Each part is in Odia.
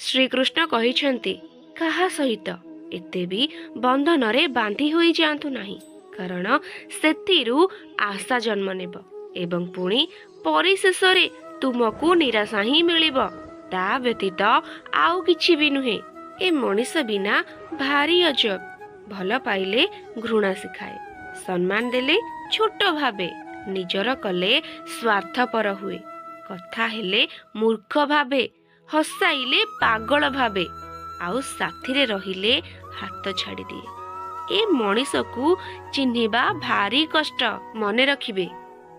ଶ୍ରୀକୃଷ୍ଣ କହିଛନ୍ତି, କାହା ସହିତ ଏତେ ବି ବନ୍ଧନରେ ବାନ୍ଧି ହୋଇ ଯାଆନ୍ତୁ ନାହିଁ, କାରଣ ସେଥିରୁ ଆଶା ଜନ୍ମ ନେବ ଏବଂ ପୁଣି ପରିଶେଷରେ ତୁମକୁ ନିରାଶା ହିଁ ମିଳିବ। ତା ବ୍ୟତୀତ ଆଉ କିଛି ବି ନୁହେଁ। ଏ ମଣିଷ ବିନା ଭାରି ଅଜବ। ଭଲ ପାଇଲେ ଘୃଣା ଶିଖାଏ, ସମ୍ମାନ ଦେଲେ ଛୋଟ ଭାବେ, ନିଜର କଲେ ସ୍ୱାର୍ଥପର ହୁଏ, କଥା ହେଲେ ମୂର୍ଖ ଭାବେ, ହସାଇଲେ ପାଗଳ ଭାବେ, ଆଉ ସାଥିରେ ରହିଲେ ହାତ ଛାଡ଼ିଦିଏ। ଏ ମଣିଷକୁ ଚିହ୍ନିବା ଭାରି କଷ୍ଟ। ମନେ ରଖିବେ,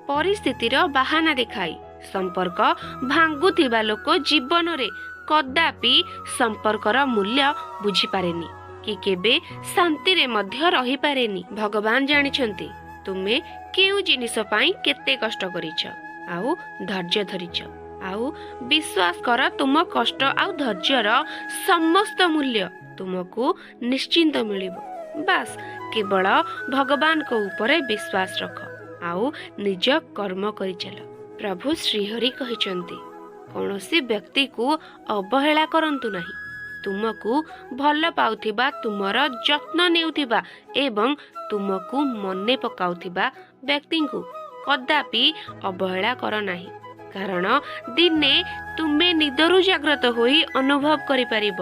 ପରିସ୍ଥିତିର ବାହାନା ଦେଖାଇ ସମ୍ପର୍କ ଭାଙ୍ଗୁଥିବା ଲୋକ ଜୀବନରେ କଦାପି ସମ୍ପର୍କର ମୂଲ୍ୟ ବୁଝିପାରେନି କି କେବେ ଶାନ୍ତିରେ ମଧ୍ୟ ରହିପାରେନି। ଭଗବାନ ଜାଣିଛନ୍ତି ତୁମେ କେଉଁ ଜିନିଷ ପାଇଁ କେତେ କଷ୍ଟ କରିଛ ଆଉ ଧୈର୍ଯ୍ୟ ଧରିଛ, ଆଉ ବିଶ୍ୱାସ କର ତୁମ କଷ୍ଟ ଆଉ ଧୈର୍ଯ୍ୟର ସମସ୍ତ ମୂଲ୍ୟ ତୁମକୁ ନିଶ୍ଚିନ୍ତ ମିଳିବ। ବାସ୍ କେବଳ ଭଗବାନଙ୍କ ଉପରେ ବିଶ୍ୱାସ ରଖ ଆଉ ନିଜ କର୍ମ କରିଚାଲ। ପ୍ରଭୁ ଶ୍ରୀହରି କହିଛନ୍ତି, କୌଣସି ବ୍ୟକ୍ତିକୁ ଅବହେଳା କରନ୍ତୁ ନାହିଁ। ତୁମକୁ ଭଲ ପାଉଥିବା, ତୁମର ଯତ୍ନ ନେଉଥିବା ଏବଂ ତୁମକୁ ମନେ ପକାଉଥିବା ବ୍ୟକ୍ତିଙ୍କୁ କଦାପି ଅବହେଳା କର ନାହିଁ, କାରଣ ଦିନେ ତୁମେ ନିଦରୁ ଜାଗ୍ରତ ହୋଇ ଅନୁଭବ କରିପାରିବ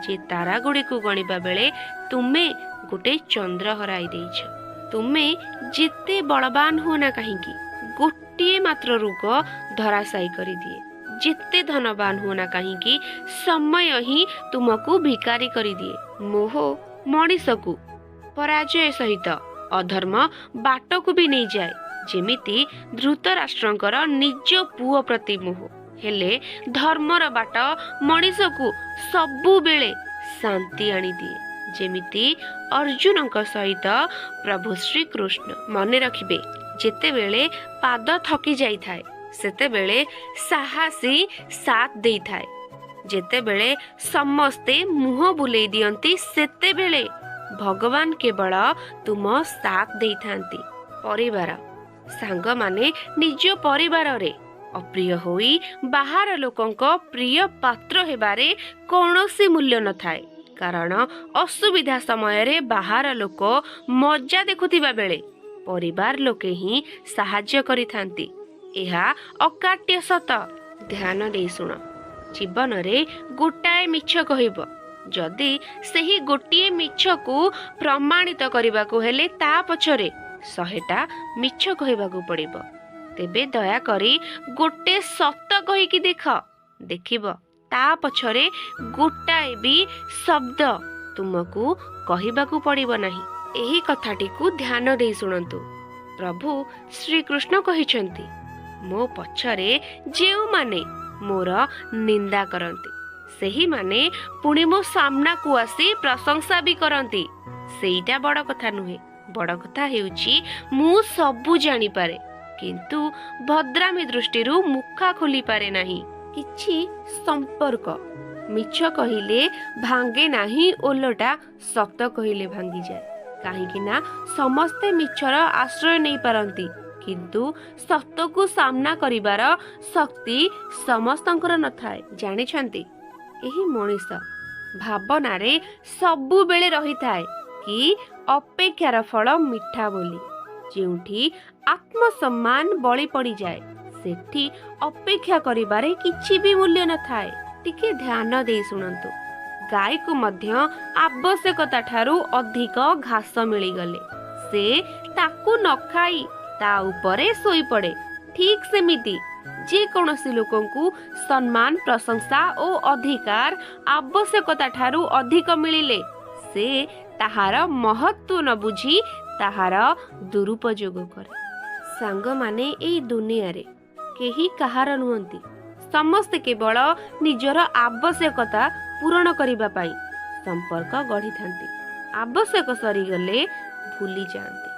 ଯେ ତାରାଗୁଡ଼ିକୁ ଗଣିବା ବେଳେ ତୁମେ ଗୋଟେ ଚନ୍ଦ୍ର ହରାଇ ଦେଇଛ। ତୁମେ ଯେତେ ବଳବାନ ହୁଅ ନା କାହିଁକି, ଗୋଟିଏ ମାତ୍ର ରୋଗ ଧରାଶାୟୀ କରିଦିଏ। ଯେତେ ଧନବାନ ହୁଅ ନା କାହିଁକି, ସମୟ ହିଁ ତୁମକୁ ଭିକାରୀ କରିଦିଏ। ମୋହ ମଣିଷକୁ ପରାଜୟ ସହିତ ଅଧର୍ମ ବାଟକୁ ବି ନେଇଯାଏ, ଯେମିତି ଧୃତରାଷ୍ଟ୍ରଙ୍କର ନିଜ ପୁଅ ପ୍ରତି ମୋହ। ହେଲେ ଧର୍ମର ବାଟ ମଣିଷକୁ ସବୁବେଳେ ଶାନ୍ତି ଆଣିଦିଏ, ଯେମିତି ଅର୍ଜୁନଙ୍କ ସହିତ ପ୍ରଭୁ ଶ୍ରୀକୃଷ୍ଣ। ମନେ ରଖିବେ, ଯେତେବେଳେ ପାଦ ଥକି ଯାଇଥାଏ ସେତେବେଳେ ସାହସୀ ସାଥ ଦେଇଥାଏ। ଯେତେବେଳେ ସମସ୍ତେ ମୁହଁ ବୁଲେଇ ଦିଅନ୍ତି ସେତେବେଳେ ଭଗବାନ କେବଳ ତୁମ ସାଥ ଦେଇଥାନ୍ତି। ପରିବାର, ସାଙ୍ଗମାନେ ନିଜ ପରିବାରରେ ଅପ୍ରିୟ ହୋଇ ବାହାର ଲୋକଙ୍କ ପ୍ରିୟ ପାତ୍ର ହେବାରେ କୌଣସି ମୂଲ୍ୟ ନଥାଏ, କାରଣ ଅସୁବିଧା ସମୟରେ ବାହାର ଲୋକ ମଜା ଦେଖୁଥିବା ବେଳେ ପରିବାର ଲୋକେ ହିଁ ସାହାଯ୍ୟ କରିଥାନ୍ତି। ଏହା ଅକାଟ୍ୟ ସତ। ଧ୍ୟାନ ଦେଇ ଶୁଣ। ଜୀବନରେ ଗୋଟାଏ ମିଛ କହିବ। ଯଦି ସେହି ଗୋଟିଏ ମିଛକୁ ପ୍ରମାଣିତ କରିବାକୁ ହେଲେ ତା ପଛରେ 100ଟା ମିଛ କହିବାକୁ ପଡ଼ିବ, ତେବେ ଦୟାକରି ଗୋଟେ ସତ କହିକି ଦେଖ। ଦେଖିବ ତା ପଛରେ ଗୋଟାଏ ବି ଶବ୍ଦ ତୁମକୁ କହିବାକୁ ପଡ଼ିବ ନାହିଁ। ଏହି କଥାଟିକୁ ଧ୍ୟାନ ଦେଇ ଶୁଣନ୍ତୁ। ପ୍ରଭୁ ଶ୍ରୀକୃଷ୍ଣ କହିଛନ୍ତି, ମୋ ପଛରେ ଯେଉଁମାନେ ମୋର ନିନ୍ଦା କରନ୍ତି ସେହିମାନେ ପୁଣି ମୋ ସାମ୍ନାକୁ ଆସି ପ୍ରଶଂସା ବି କରନ୍ତି। ସେଇଟା ବଡ଼ କଥା ନୁହେଁ। ବଡ଼ କଥା ହେଉଛି ମୁଁ ସବୁ ଜାଣିପାରେ, କିନ୍ତୁ ଭଦ୍ରାମୀ ଦୃଷ୍ଟିରୁ ମୁଖା ଖୋଲିପାରେ ନାହିଁ। କିଛି ସମ୍ପର୍କ ମିଛ କହିଲେ ଭାଙ୍ଗେ ନାହିଁ, ଓଲଟା ସତ କହିଲେ ଭାଙ୍ଗିଯାଏ। କାହିଁକି ନା ସମସ୍ତେ ମିଛର ଆଶ୍ରୟ ନେଇପାରନ୍ତି, କିନ୍ତୁ ସତକୁ ସାମ୍ନା କରିବାର ଶକ୍ତି ସମସ୍ତଙ୍କର ନଥାଏ। ଜାଣିଛନ୍ତି, ଏହି ମଣିଷ ଭାବନାରେ ସବୁବେଳେ ରହିଥାଏ କି ଅପେକ୍ଷାର ଫଳ ମିଠା ବୋଲି। ଯେଉଁଠି ଆତ୍ମସମ୍ମାନ ବଳି ପଡ଼ିଯାଏ ସେଠି ଅପେକ୍ଷା କରିବାରେ କିଛି ବି ମୂଲ୍ୟ ନଥାଏ। ଟିକେ ଧ୍ୟାନ ଦେଇ ଶୁଣନ୍ତୁ। ଗାଈକୁ ମଧ୍ୟ ଆବଶ୍ୟକତା ଠାରୁ ଅଧିକ ଘାସ ମିଳିଗଲେ ସେ ତାକୁ ନ ଖାଇ ତା ଉପରେ ଶୋଇପଡ଼େ। ଠିକ୍ ସେମିତି ଯେକୌଣସି ଲୋକଙ୍କୁ ସମ୍ମାନ, ପ୍ରଶଂସା ଓ ଅଧିକାର ଆବଶ୍ୟକତା ଠାରୁ ଅଧିକ ମିଳିଲେ ସେ ତାହାର ମହତ୍ଵ ନ ବୁଝି ତାହାର ଦୁରୁପଯୋଗ କରେ। ସାଙ୍ଗମାନେ ଏହି ଦୁନିଆରେ କେହି କାହାର ନୁହନ୍ତି। ସମସ୍ତେ କେବଳ ନିଜର ଆବଶ୍ୟକତା ପୂରଣ କରିବା ପାଇଁ ସମ୍ପର୍କ ଗଢ଼ିଥାନ୍ତି। ଆବଶ୍ୟକ ସରିଗଲେ ଭୁଲି ଯାଆନ୍ତି।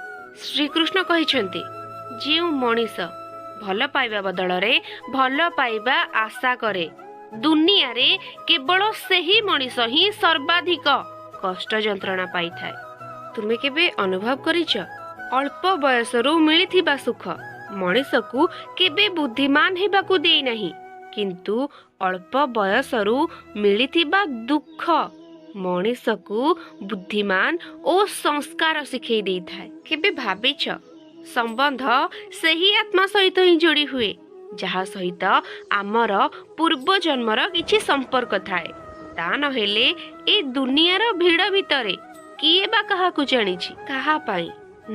ଶ୍ରୀକୃଷ୍ଣ କହିଛନ୍ତି, ଯେଉଁ ମଣିଷ ଭଲ ପାଇବା ବଦଳରେ ଭଲ ପାଇବା ଆଶା କରେ, ଦୁନିଆରେ କେବଳ ସେହି ମଣିଷ ହିଁ ସର୍ବାଧିକ କଷ୍ଟ ଯନ୍ତ୍ରଣା ପାଇଥାଏ। ତୁମେ କେବେ ଅନୁଭବ କରିଛ, ଅଳ୍ପ ବୟସରୁ ମିଳିଥିବା ସୁଖ ମଣିଷକୁ କେବେ ବୁଦ୍ଧିମାନ ହେବାକୁ ଦେଇନାହିଁ, କିନ୍ତୁ ଅଳ୍ପ ବୟସରୁ ମିଳିଥିବା ଦୁଃଖ ମଣିଷକୁ ବୁଦ୍ଧିମାନ ଓ ସଂସ୍କାର ଶିଖେଇ ଦେଇଥାଏ। କେବେ ଭାବିଛ ସମ୍ବନ୍ଧ ସେହି ଆତ୍ମା ସହିତ ହିଁ ଯୋଡ଼ି ହୁଏ ଯାହା ସହିତ ଆମର ପୂର୍ବ ଜନ୍ମର କିଛି ସମ୍ପର୍କ ଥାଏ। ତା ନହେଲେ ଏ ଦୁନିଆର ଭିଡ଼ ଭିତରେ କିଏ ବା କାହାକୁ ଜାଣିଛି? କାହା ପାଇଁ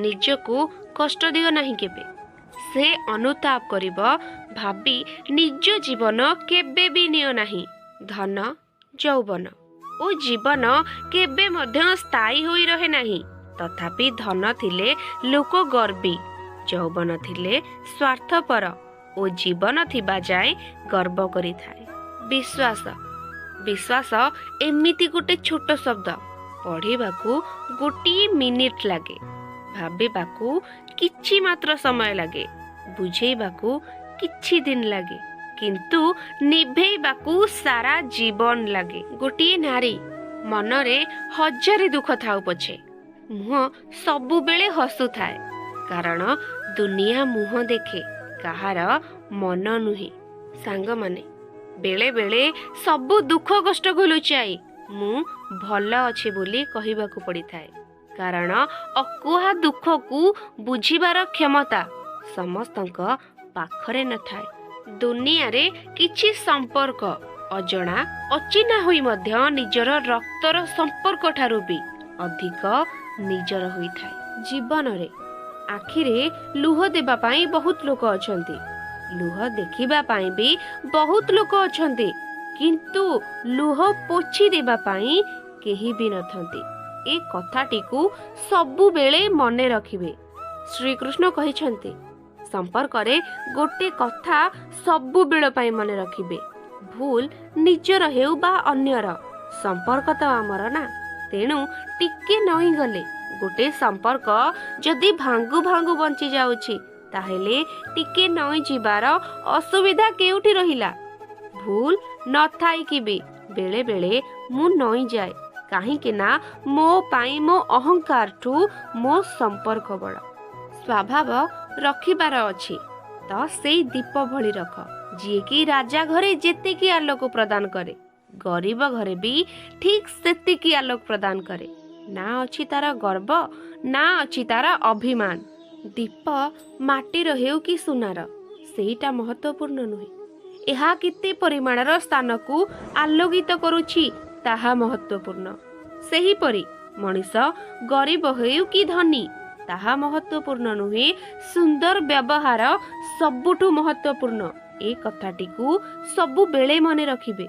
ନିଜକୁ କଷ୍ଟ ଦିଅ ନାହିଁ କେବେ। ସେ ଅନୁତାପ କରିବ ଭାବି ନିଜ ଜୀବନ କେବେ ବି ନିଅ ନାହିଁ। ଧନ ଯୌବନ ଓ ଜୀବନ କେବେ ମଧ୍ୟ ସ୍ଥାୟୀ ହୋଇ ରହେ ନାହିଁ। ତଥାପି ଧନ ଥିଲେ ଲୋକ ଗର୍ବୀ, ଯୌବନ ଥିଲେ ସ୍ୱାର୍ଥପର ଓ ଜୀବନ ଥିବା ଯାଏ ଗର୍ବ କରିଥାଏ। ବିଶ୍ୱାସ ବିଶ୍ୱାସ ଏମିତି ଗୋଟେ ଛୋଟ ଶବ୍ଦ, ପଢ଼ିବାକୁ ଗୋଟିଏ ମିନିଟ୍ ଲାଗେ, ଭାବିବାକୁ କିଛି ମାତ୍ର ସମୟ ଲାଗେ, ବୁଝେଇବାକୁ କିଛି ଦିନ ଲାଗେ, କିନ୍ତୁ ନିଭେଇବାକୁ ସାରା ଜୀବନ ଲାଗେ। ଗୋଟିଏ ନାରୀ ମନରେ ହଜାରେ ଦୁଃଖ ଥାଉ ପଛେ ମୁହଁ ସବୁବେଳେ ହସୁଥାଏ, କାରଣ ଦୁନିଆ ମୁହଁ ଦେଖେ, କାହାର ମନ ନୁହେଁ। ସାଙ୍ଗମାନେ, ବେଳେ ବେଳେ ସବୁ ଦୁଃଖ କଷ୍ଟକୁ ଲୁଚାଇ ମୁଁ ଭଲ ଅଛି ବୋଲି କହିବାକୁ ପଡ଼ିଥାଏ, କାରଣ ଅକୁହା ଦୁଃଖକୁ ବୁଝିବାର କ୍ଷମତା ସମସ୍ତଙ୍କ ପାଖରେ ନଥାଏ। ଦୁନିଆରେ କିଛି ସମ୍ପର୍କ ଅଜଣା ଅଚିହ୍ନା ହୋଇ ମଧ୍ୟ ନିଜର ରକ୍ତର ସମ୍ପର୍କ ଠାରୁ ବି ଅଧିକ ନିଜର ହୋଇଥାଏ। ଜୀବନରେ ଆଖିରେ ଲୁହ ଦେବା ପାଇଁ ବହୁତ ଲୋକ ଅଛନ୍ତି, ଲୁହ ଦେଖିବା ପାଇଁ ବି ବହୁତ ଲୋକ ଅଛନ୍ତି, କିନ୍ତୁ ଲୁହ ପୋଛି ଦେବା ପାଇଁ କେହି ବି ନଥାନ୍ତି। ଏ କଥାଟିକୁ ସବୁବେଳେ ମନେ ରଖିବେ। ଶ୍ରୀକୃଷ୍ଣ କହିଛନ୍ତି, ସମ୍ପର୍କରେ ଗୋଟେ କଥା ସବୁବେଳ ପାଇଁ ମନେ ରଖିବେ, ଭୁଲ ନିଜର ହେଉ ବା ଅନ୍ୟର, ସମ୍ପର୍କ ତ ଆମର ନା। ତେଣୁ ଟିକେ ନଇଁଗଲେ ଗୋଟେ ସମ୍ପର୍କ ଯଦି ଭାଙ୍ଗୁ ଭାଙ୍ଗୁ ବଞ୍ଚି ଯାଉଛି, ତାହେଲେ ଟିକେ ନଇଁ ଯିବାର ଅସୁବିଧା କେଉଁଠି ରହିଲା? ଭୁଲ ନଥାଇକି ବି ବେଳେ ବେଳେ ମୁଁ ନଇଁଯାଏ, କାହିଁକି ନା ମୋ ପାଇଁ ମୋ ଅହଙ୍କାରଠୁ ମୋ ସମ୍ପର୍କ ବଡ଼। ସ୍ୱଭାବ ରଖିବାର ଅଛି ତ ସେଇ ଦୀପ ଭଳି ରଖ, ଯିଏକି ରାଜା ଘରେ ଯେତିକି ଆଲୋକ ପ୍ରଦାନ କରେ, ଗରିବ ଘରେ ବି ଠିକ୍ ସେତିକି ଆଲୋକ ପ୍ରଦାନ କରେ। ନା ଅଛି ତାର ଗର୍ବ, ନା ଅଛି ତାର ଅଭିମାନ। ଦୀପ ମାଟିର ହେଉ କି ସୁନାର, ସେଇଟା ମହତ୍ୱପୂର୍ଣ୍ଣ ନୁହେଁ। ଏହା କେତେ ପରିମାଣର ସ୍ଥାନକୁ ଆଲୋକିତ କରୁଛି ତାହା ମହତ୍ୱପୂର୍ଣ୍ଣ। ସେହିପରି ମଣିଷ ଗରିବ ହେଉ କି ଧନୀ, ତାହା ମହତ୍ୱପୂର୍ଣ୍ଣ ନୁହେଁ, ସୁନ୍ଦର ବ୍ୟବହାର ସବୁଠୁ ମହତ୍ୱପୂର୍ଣ୍ଣ। ଏ କଥାଟିକୁ ସବୁବେଳେ ମନେ ରଖିବେ।